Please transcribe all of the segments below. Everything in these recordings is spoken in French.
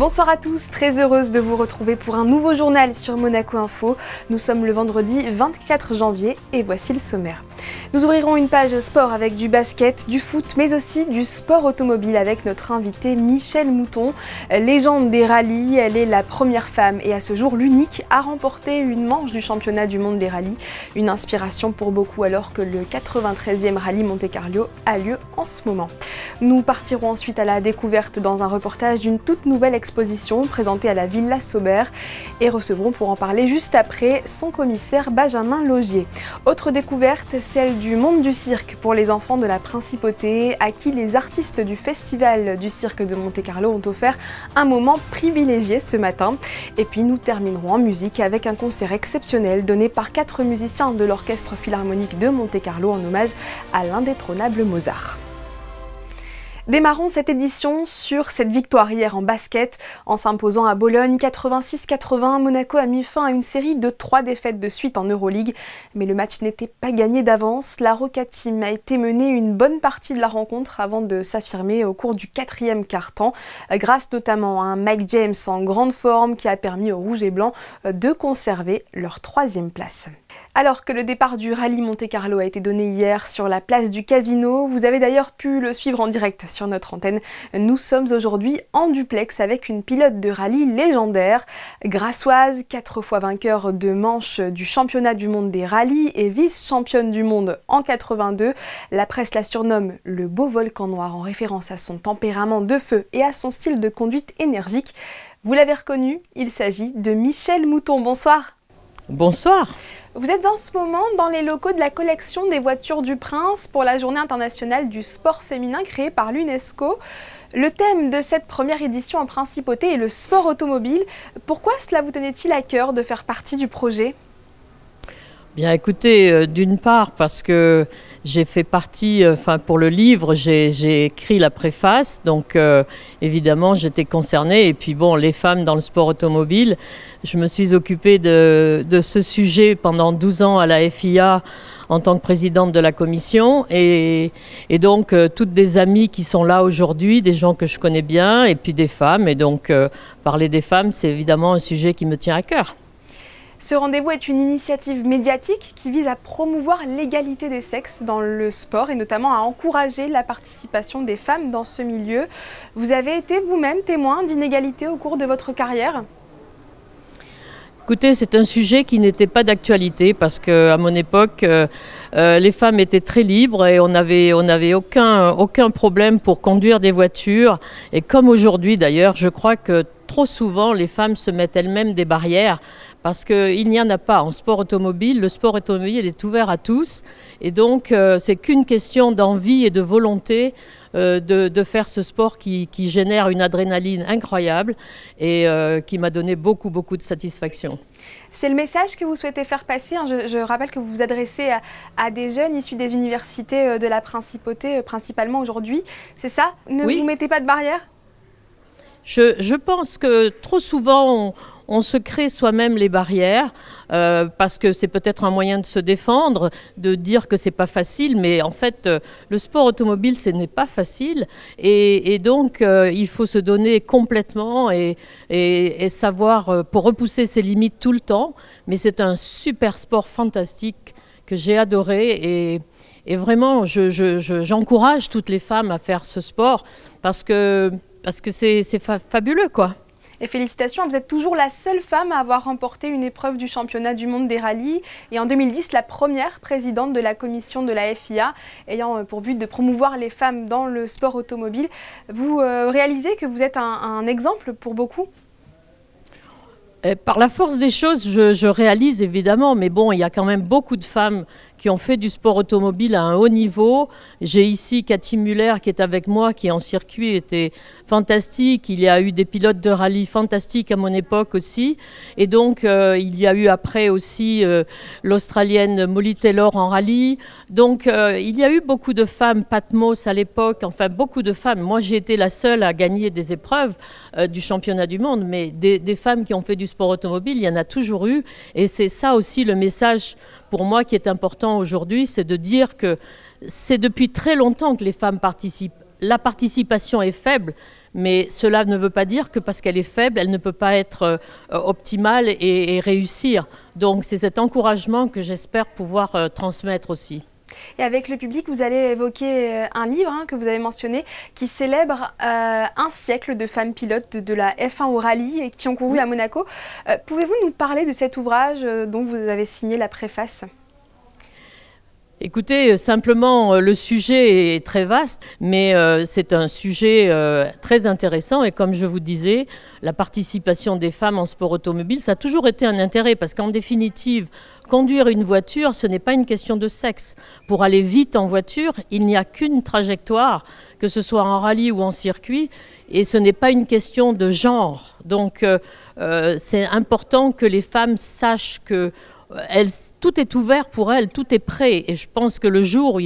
Bonsoir à tous, très heureuse de vous retrouver pour un nouveau journal sur Monaco Info. Nous sommes le vendredi 24 janvier et voici le sommaire. Nous ouvrirons une page sport avec du basket, du foot, mais aussi du sport automobile avec notre invitée Michèle Mouton. Légende des rallyes, elle est la première femme et à ce jour l'unique à remporter une manche du championnat du monde des rallyes. Une inspiration pour beaucoup alors que le 93e rallye Monte-Carlo a lieu en ce moment. Nous partirons ensuite à la découverte dans un reportage d'une toute nouvelle exposition présentée à la Villa Sauber et recevrons pour en parler juste après son commissaire Benjamin Laugier. Autre découverte, celle du monde du cirque pour les enfants de la Principauté à qui les artistes du Festival du cirque de Monte-Carlo ont offert un moment privilégié ce matin. Et puis nous terminerons en musique avec un concert exceptionnel donné par 4 musiciens de l'Orchestre Philharmonique de Monte-Carlo en hommage à l'indétrônable Mozart. Démarrons cette édition sur cette victoire hier en basket. En s'imposant à Bologne 86-80, Monaco a mis fin à une série de 3 défaites de suite en Euroleague. Mais le match n'était pas gagné d'avance. La Roca Team a été menée une bonne partie de la rencontre avant de s'affirmer au cours du 4e quart-temps, grâce notamment à un Mike James en grande forme qui a permis aux Rouges et Blancs de conserver leur 3e place. Alors que le départ du rallye Monte-Carlo a été donné hier sur la place du Casino, vous avez d'ailleurs pu le suivre en direct sur notre antenne. Nous sommes aujourd'hui en duplex avec une pilote de rallye légendaire, grassoise, 4 fois vainqueur de manche du championnat du monde des rallyes et vice-championne du monde en 82. La presse la surnomme le beau volcan noir en référence à son tempérament de feu et à son style de conduite énergique. Vous l'avez reconnu, il s'agit de Michèle Mouton. Bonsoir. Bonsoir. Vous êtes en ce moment dans les locaux de la collection des voitures du Prince pour la Journée internationale du sport féminin créée par l'UNESCO. Le thème de cette première édition en Principauté est le sport automobile. Pourquoi cela vous tenait-il à cœur de faire partie du projet ? Bien écoutez, d'une part parce que j'ai fait partie, pour le livre, j'ai écrit la préface, donc évidemment j'étais concernée. Et puis bon, les femmes dans le sport automobile, je me suis occupée de ce sujet pendant 12 ans à la FIA en tant que présidente de la commission. Et donc toutes des amies qui sont là aujourd'hui, des gens que je connais bien, et puis des femmes. Et donc parler des femmes, c'est évidemment un sujet qui me tient à cœur. Ce rendez-vous est une initiative médiatique qui vise à promouvoir l'égalité des sexes dans le sport et notamment à encourager la participation des femmes dans ce milieu. Vous avez été vous-même témoin d'inégalités au cours de votre carrière ? Écoutez, c'est un sujet qui n'était pas d'actualité parce qu'à mon époque, les femmes étaient très libres et on n'avait aucun problème pour conduire des voitures. Et comme aujourd'hui d'ailleurs, je crois que trop souvent les femmes se mettent elles-mêmes des barrières parce qu'il n'y en a pas en sport automobile. Le sport automobile est ouvert à tous et donc c'est qu'une question d'envie et de volonté de faire ce sport qui génère une adrénaline incroyable et qui m'a donné beaucoup de satisfaction. C'est le message que vous souhaitez faire passer. Je rappelle que vous vous adressez à des jeunes issus des universités de la Principauté, principalement aujourd'hui. C'est ça ? Ne vous mettez pas de barrière ? Je pense que trop souvent, on se crée soi-même les barrières parce que c'est peut-être un moyen de se défendre, de dire que c'est pas facile, mais en fait, le sport automobile, ce n'est pas facile et donc il faut se donner complètement et savoir pour repousser ses limites tout le temps. Mais c'est un super sport fantastique que j'ai adoré et vraiment, j'encourage toutes les femmes à faire ce sport parce que c'est fabuleux, quoi. Et félicitations, vous êtes toujours la seule femme à avoir remporté une épreuve du championnat du monde des rallyes et en 2010, la première présidente de la commission de la FIA ayant pour but de promouvoir les femmes dans le sport automobile. Vous réalisez que vous êtes un exemple pour beaucoup ? Par la force des choses, je réalise évidemment, mais bon, il y a quand même beaucoup de femmes qui ont fait du sport automobile à un haut niveau. J'ai ici Cathy Muller qui est avec moi, qui en circuit était fantastique. Il y a eu des pilotes de rallye fantastiques à mon époque aussi. Et donc, il y a eu après aussi l'Australienne Molly Taylor en rallye. Donc, il y a eu beaucoup de femmes, Pat Moss à l'époque, enfin beaucoup de femmes. Moi, j'ai été la seule à gagner des épreuves du championnat du monde, mais des femmes qui ont fait du sport automobile, il y en a toujours eu. Et c'est ça aussi le message pour moi qui est important aujourd'hui, c'est de dire que c'est depuis très longtemps que les femmes participent. la participation est faible, mais cela ne veut pas dire que parce qu'elle est faible, elle ne peut pas être optimale et réussir. Donc c'est cet encouragement que j'espère pouvoir transmettre aussi. Et avec le public, vous allez évoquer un livre que vous avez mentionné qui célèbre un siècle de femmes pilotes de la F1 au rallye et qui ont couru à Monaco. Pouvez-vous nous parler de cet ouvrage dont vous avez signé la préface ? Écoutez, simplement, le sujet est très vaste, mais c'est un sujet très intéressant. Et comme je vous disais, la participation des femmes en sport automobile, ça a toujours été un intérêt parce qu'en définitive, conduire une voiture, ce n'est pas une question de sexe. Pour aller vite en voiture, il n'y a qu'une trajectoire, que ce soit en rallye ou en circuit, et ce n'est pas une question de genre. Donc, c'est important que les femmes sachent que tout est ouvert pour elles, tout est prêt. Et je pense que le jour où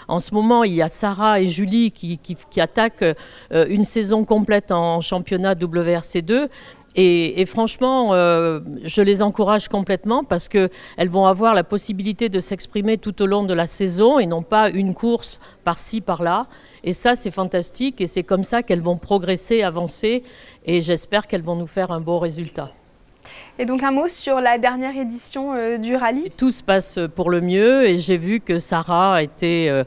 en ce moment, il y a Sarah et Julie qui attaquent une saison complète en championnat WRC2. Et franchement, je les encourage complètement parce qu'elles vont avoir la possibilité de s'exprimer tout au long de la saison et non pas une course par-ci, par-là. Et ça, c'est fantastique et c'est comme ça qu'elles vont progresser, avancer et j'espère qu'elles vont nous faire un beau résultat. Et donc un mot sur la dernière édition du rallye. Et tout se passe pour le mieux et j'ai vu que Sarah était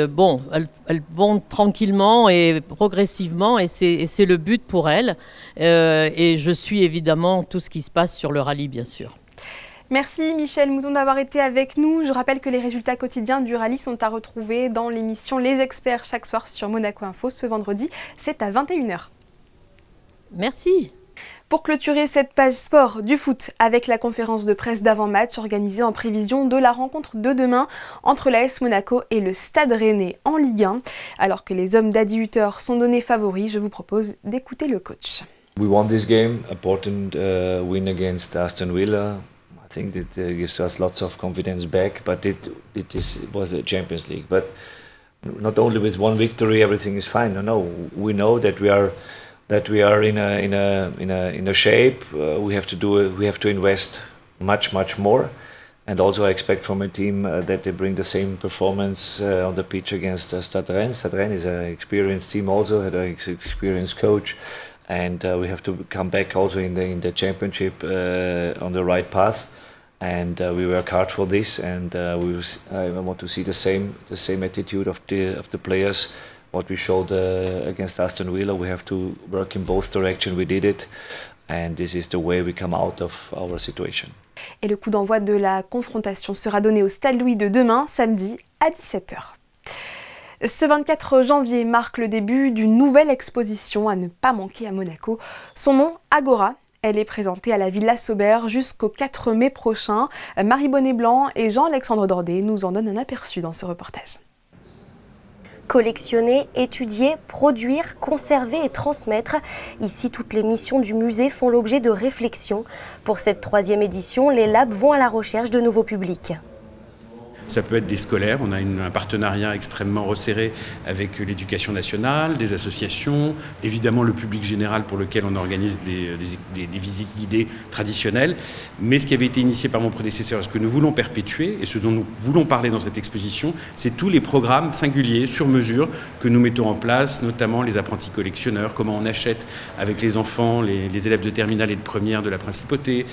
bon, elles vont tranquillement et progressivement et c'est le but pour elles. Et je suis évidemment tout ce qui se passe sur le rallye, bien sûr. Merci Michel Mouton d'avoir été avec nous. Je rappelle que les résultats quotidiens du rallye sont à retrouver dans l'émission Les Experts chaque soir sur Monaco Info. Ce vendredi, c'est à 21 h. Merci. Pour clôturer cette page sport du foot avec la conférence de presse d'avant-match organisée en prévision de la rencontre de demain entre l'AS Monaco et le Stade Rennais en Ligue 1. Alors que les hommes d'Adi Hutter sont donnés favoris, je vous propose d'écouter le coach. We won this game, important win against Aston Villa. I think that gives us lots of confidence back, but it was a Champions League. But not only with one victory everything is fine. No, we know that we are in a shape. We have to invest much more, and also I expect from a team that they bring the same performance on the pitch against Stade Rennes. Stade Rennes is an experienced team, also had an experienced coach, and we have to come back also in the championship on the right path. And we work hard for this, and I want to see the same attitude of the players. What we showed against Aston Villa, we have to work in both directions. We did it, and this is the way we come out of our situation. Et le coup d'envoi de la confrontation sera donné au Stade Louis de demain, samedi à 17 h. Ce 24 janvier marque le début d'une nouvelle exposition à ne pas manquer à Monaco. Son nom, Agora. Elle est présentée à la Villa Saubert jusqu'au 4 mai prochain. Marie Bonnet-Blanc et Jean-Alexandre Dordet nous en donnent un aperçu dans ce reportage. Collectionner, étudier, produire, conserver et transmettre. Ici, toutes les missions du musée font l'objet de réflexions. Pour cette 3e édition, les labs vont à la recherche de nouveaux publics. Ça peut être des scolaires, on a un partenariat extrêmement resserré avec l'éducation nationale, des associations, évidemment le public général pour lequel on organise des visites guidées traditionnelles. Mais ce qui avait été initié par mon prédécesseur, ce que nous voulons perpétuer et ce dont nous voulons parler dans cette exposition, c'est tous les programmes singuliers, sur mesure, que nous mettons en place, notamment les apprentis collectionneurs, comment on achète avec les enfants, les élèves de terminale et de première de la Principauté,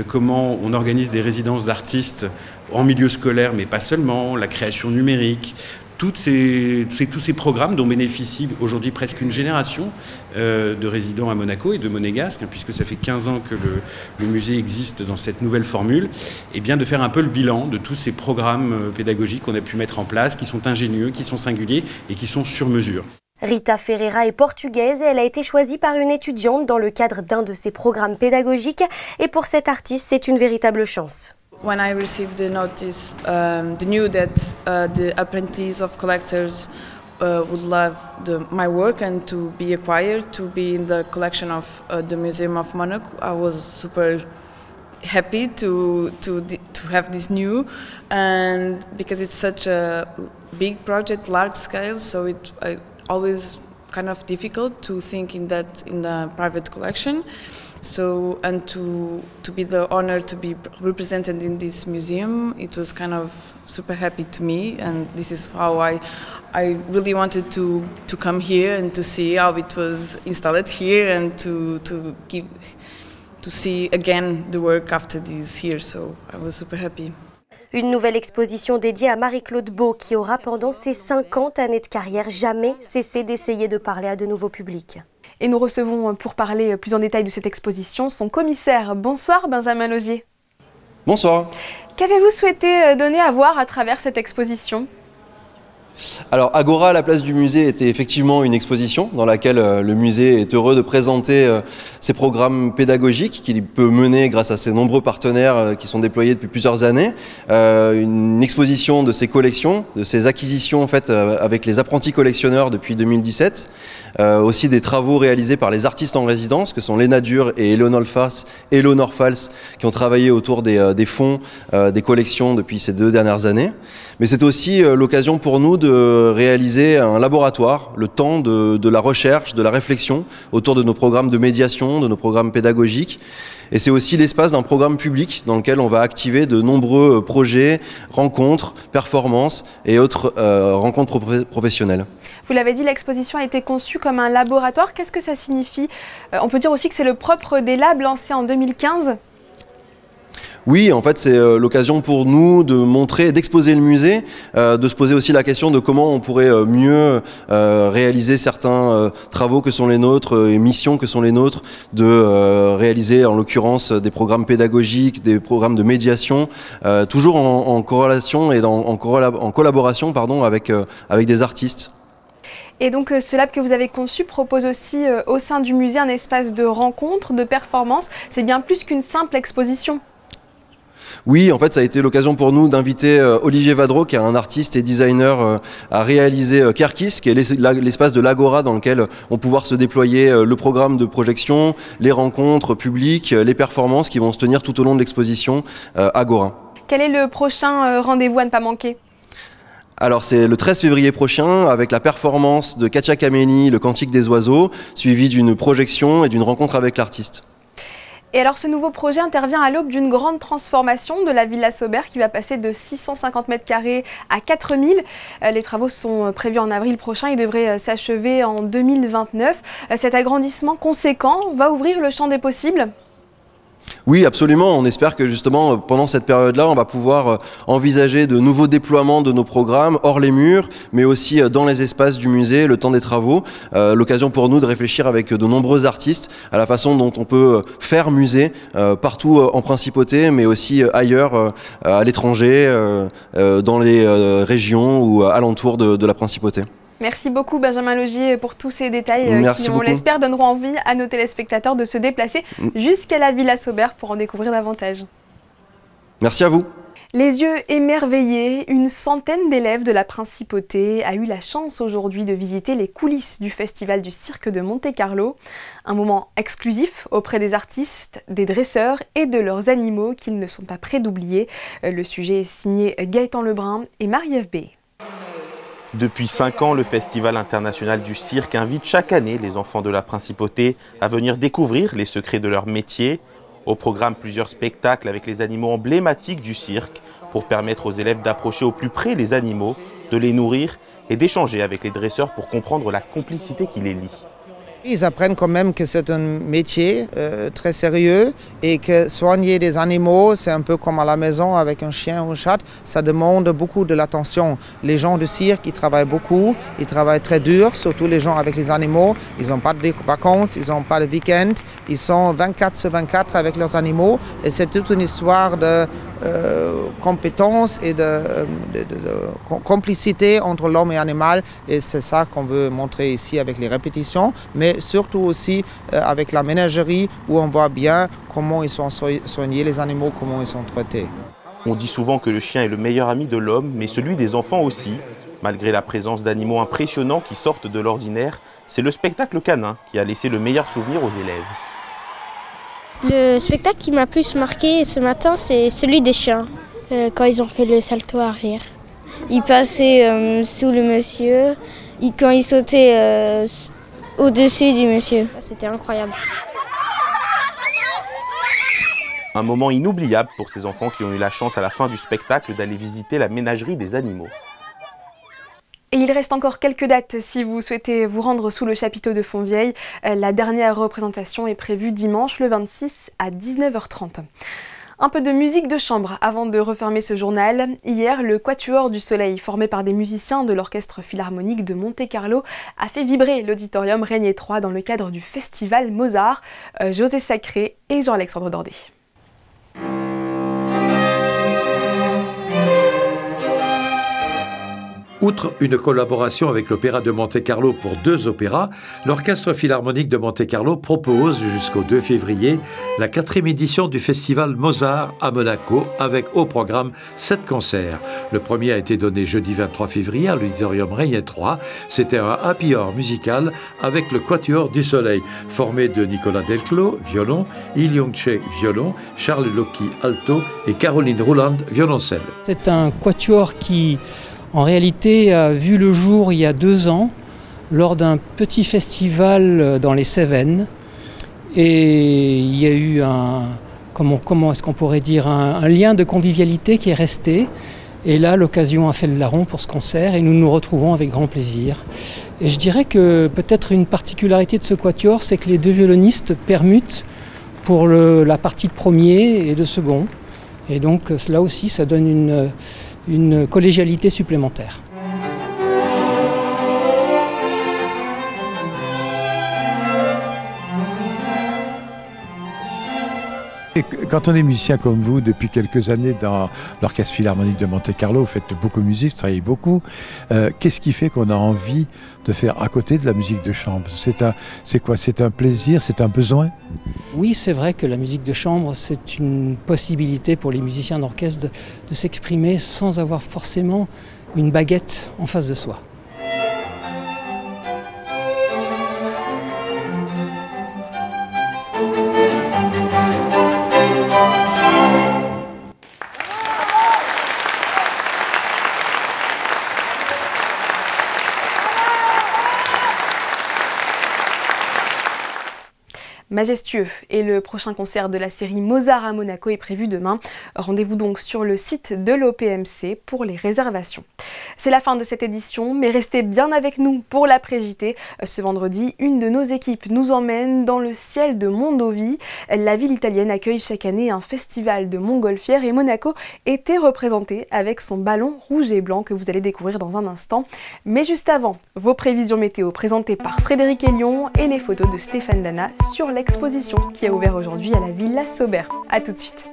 comment on organise des résidences d'artistes en milieu scolaire, mais pas seulement, la création numérique, tous ces programmes dont bénéficie aujourd'hui presque une génération de résidents à Monaco et de monégasques, puisque ça fait 15 ans que le musée existe dans cette nouvelle formule, et bien de faire un peu le bilan de tous ces programmes pédagogiques qu'on a pu mettre en place, qui sont ingénieux, qui sont singuliers et qui sont sur mesure. Rita Ferreira est portugaise et elle a été choisie par une étudiante dans le cadre d'un de ses programmes pédagogiques, et pour cette artiste, c'est une véritable chance. When I received the notice, the news that the apprentices of collectors would love my work and to be acquired, to be in the collection of the Museum of Monaco, I was super happy to have this new, and because it's such a big project, large scale, so it always kind of difficult to think in the private collection. So, and to be the honor to be represented in this museum, it was kind of super happy to me, and this is how I I really wanted to come here and to see how it was installed here and to see again the work after this year. So I was super happy. Une nouvelle exposition dédiée à Marie-Claude Beau qui aura pendant ses 50 années de carrière jamais cessé d'essayer de parler à de nouveaux publics. Et nous recevons pour parler plus en détail de cette exposition son commissaire. Bonsoir Benjamin Logier. Bonsoir. Qu'avez-vous souhaité donner à voir à travers cette exposition ? Alors Agora à la place du musée était effectivement une exposition dans laquelle le musée est heureux de présenter ses programmes pédagogiques qu'il peut mener grâce à ses nombreux partenaires qui sont déployés depuis plusieurs années. Une exposition de ses collections, de ses acquisitions en fait avec les apprentis collectionneurs depuis 2017. Aussi des travaux réalisés par les artistes en résidence que sont Léna Dur et Eleonore Fals qui ont travaillé autour des fonds des collections depuis ces 2 dernières années. Mais c'est aussi l'occasion pour nous de réaliser un laboratoire, le temps de la recherche, de la réflexion autour de nos programmes de médiation, de nos programmes pédagogiques. Et c'est aussi l'espace d'un programme public dans lequel on va activer de nombreux projets, rencontres, performances et autres rencontres professionnelles. Vous l'avez dit, l'exposition a été conçue comme un laboratoire. Qu'est-ce que ça signifie ? On peut dire aussi que c'est le propre des labs lancés en 2015 ? Oui, en fait, c'est l'occasion pour nous de montrer, d'exposer le musée, de se poser aussi la question de comment on pourrait mieux réaliser certains travaux que sont les nôtres et missions que sont les nôtres, de réaliser en l'occurrence des programmes pédagogiques, des programmes de médiation, toujours en corrélation et en collaboration avec des artistes. Et donc ce lab que vous avez conçu propose aussi au sein du musée un espace de rencontre, de performance. C'est bien plus qu'une simple exposition. Oui, en fait, ça a été l'occasion pour nous d'inviter Olivier Vadreau, qui est un artiste et designer, à réaliser Kerkis, qui est l'espace de l'Agora dans lequel on pouvoir se déployer le programme de projection, les rencontres publiques, les performances qui vont se tenir tout au long de l'exposition Agora. Quel est le prochain rendez-vous à ne pas manquer ? Alors c'est le 13 février prochain avec la performance de Katia Kameni, Le Cantique des oiseaux, suivi d'une projection et d'une rencontre avec l'artiste. Et alors ce nouveau projet intervient à l'aube d'une grande transformation de la Villa Saubert qui va passer de 650 m² à 4000. Les travaux sont prévus en avril prochain et devraient s'achever en 2029. Cet agrandissement conséquent va ouvrir le champ des possibles ? Oui, absolument. On espère que justement, pendant cette période-là, on va pouvoir envisager de nouveaux déploiements de nos programmes hors les murs, mais aussi dans les espaces du musée, le temps des travaux. L'occasion pour nous de réfléchir avec de nombreux artistes à la façon dont on peut faire musée partout en Principauté, mais aussi ailleurs, à l'étranger, dans les régions ou alentours de la Principauté. Merci beaucoup Benjamin Logier pour tous ces détails qui, on beaucoup. l'espère, donneront envie à nos téléspectateurs de se déplacer jusqu'à la Villa Saubert pour en découvrir davantage. Merci à vous. Les yeux émerveillés, une centaine d'élèves de la Principauté a eu la chance aujourd'hui de visiter les coulisses du Festival du Cirque de Monte-Carlo. Un moment exclusif auprès des artistes, des dresseurs et de leurs animaux qu'ils ne sont pas prêts d'oublier. Le sujet est signé Gaëtan Lebrun et Marie-Ève B. Depuis 5 ans, le Festival international du cirque invite chaque année les enfants de la Principauté à venir découvrir les secrets de leur métier. Au programme, plusieurs spectacles avec les animaux emblématiques du cirque pour permettre aux élèves d'approcher au plus près les animaux, de les nourrir et d'échanger avec les dresseurs pour comprendre la complicité qui les lie. Ils apprennent quand même que c'est un métier très sérieux et que soigner des animaux, c'est un peu comme à la maison avec un chien ou un chat, ça demande beaucoup de l'attention. Les gens du cirque, ils travaillent beaucoup, ils travaillent très dur, surtout les gens avec les animaux. Ils n'ont pas de vacances, ils n'ont pas de week-end, ils sont 24/24 avec leurs animaux et c'est toute une histoire de compétence et de complicité entre l'homme et l'animal et c'est ça qu'on veut montrer ici avec les répétitions, mais surtout aussi avec la ménagerie où on voit bien comment ils sont soignés les animaux, comment ils sont traités. On dit souvent que le chien est le meilleur ami de l'homme, mais celui des enfants aussi. Malgré la présence d'animaux impressionnants qui sortent de l'ordinaire, c'est le spectacle canin qui a laissé le meilleur souvenir aux élèves. Le spectacle qui m'a plus marqué ce matin, c'est celui des chiens. Quand ils ont fait le salto arrière. Ils passaient sous le monsieur, quand ils sautaient au-dessus du monsieur. C'était incroyable. Un moment inoubliable pour ces enfants qui ont eu la chance à la fin du spectacle d'aller visiter la ménagerie des animaux. Et il reste encore quelques dates si vous souhaitez vous rendre sous le chapiteau de Fontvieille. La dernière représentation est prévue dimanche le 26 à 19h30. Un peu de musique de chambre avant de refermer ce journal. Hier, le Quatuor du Soleil, formé par des musiciens de l'Orchestre Philharmonique de Monte-Carlo, a fait vibrer l'auditorium Régnier 3 dans le cadre du festival Mozart. José Sacré et Jean-Alexandre Dordet. Outre une collaboration avec l'Opéra de Monte-Carlo pour 2 opéras, l'Orchestre Philharmonique de Monte-Carlo propose jusqu'au 2 février la 4e édition du festival Mozart à Monaco avec au programme 7 concerts. Le premier a été donné jeudi 23 février à l'auditorium Régnier 3. C'était un happy hour musical avec le Quatuor du Soleil, formé de Nicolas Delclos, violon, Il Young-che, violon, Charles Locchi, alto et Caroline Rouland, violoncelle. C'est un quatuor qui en réalité a vu le jour il y a 2 ans lors d'un petit festival dans les Cévennes, et il y a eu comment est-ce qu'on pourrait dire, un lien de convivialité qui est resté, et là l'occasion a fait le larron pour ce concert et nous nous retrouvons avec grand plaisir. Et je dirais que peut-être une particularité de ce quatuor, c'est que les 2 violonistes permutent pour la partie de premier et de second, et donc là aussi ça donne une collégialité supplémentaire. Quand on est musicien comme vous depuis quelques années dans l'Orchestre Philharmonique de Monte-Carlo, vous faites beaucoup de musique, vous travaillez beaucoup. Qu'est-ce qui fait qu'on a envie de faire à côté de la musique de chambre? C'est quoi? C'est un plaisir? C'est un besoin? Oui, c'est vrai que la musique de chambre, c'est une possibilité pour les musiciens d'orchestre de s'exprimer sans avoir forcément une baguette en face de soi. Majestueux. Et le prochain concert de la série Mozart à Monaco est prévu demain. Rendez-vous donc sur le site de l'OPMC pour les réservations. C'est la fin de cette édition, mais restez bien avec nous pour l'après-JT. Ce vendredi, une de nos équipes nous emmène dans le ciel de Mondovì. La ville italienne accueille chaque année un festival de montgolfières et Monaco était représenté avec son ballon rouge et blanc que vous allez découvrir dans un instant. Mais juste avant, vos prévisions météo présentées par Frédéric Elion et les photos de Stéphane Dana sur l'exposition qui a ouvert aujourd'hui à la Villa Sauber. A tout de suite.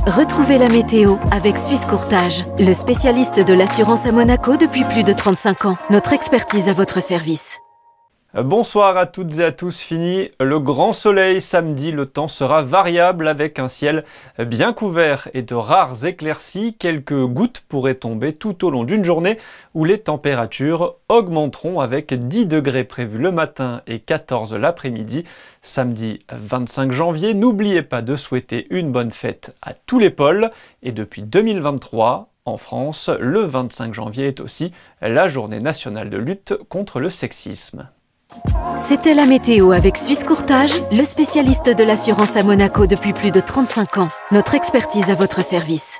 Retrouvez la météo avec Suisse Courtage, le spécialiste de l'assurance à Monaco depuis plus de 35 ans. Notre expertise à votre service. Bonsoir à toutes et à tous, fini le grand soleil. Samedi, le temps sera variable avec un ciel bien couvert et de rares éclaircies. Quelques gouttes pourraient tomber tout au long d'une journée où les températures augmenteront avec 10 degrés prévus le matin et 14 l'après-midi. Samedi 25 janvier, n'oubliez pas de souhaiter une bonne fête à tous les pôles. Et depuis 2023, en France, le 25 janvier est aussi la journée nationale de lutte contre le sexisme. C'était la météo avec Suisse Courtage, le spécialiste de l'assurance à Monaco depuis plus de 35 ans. Notre expertise à votre service.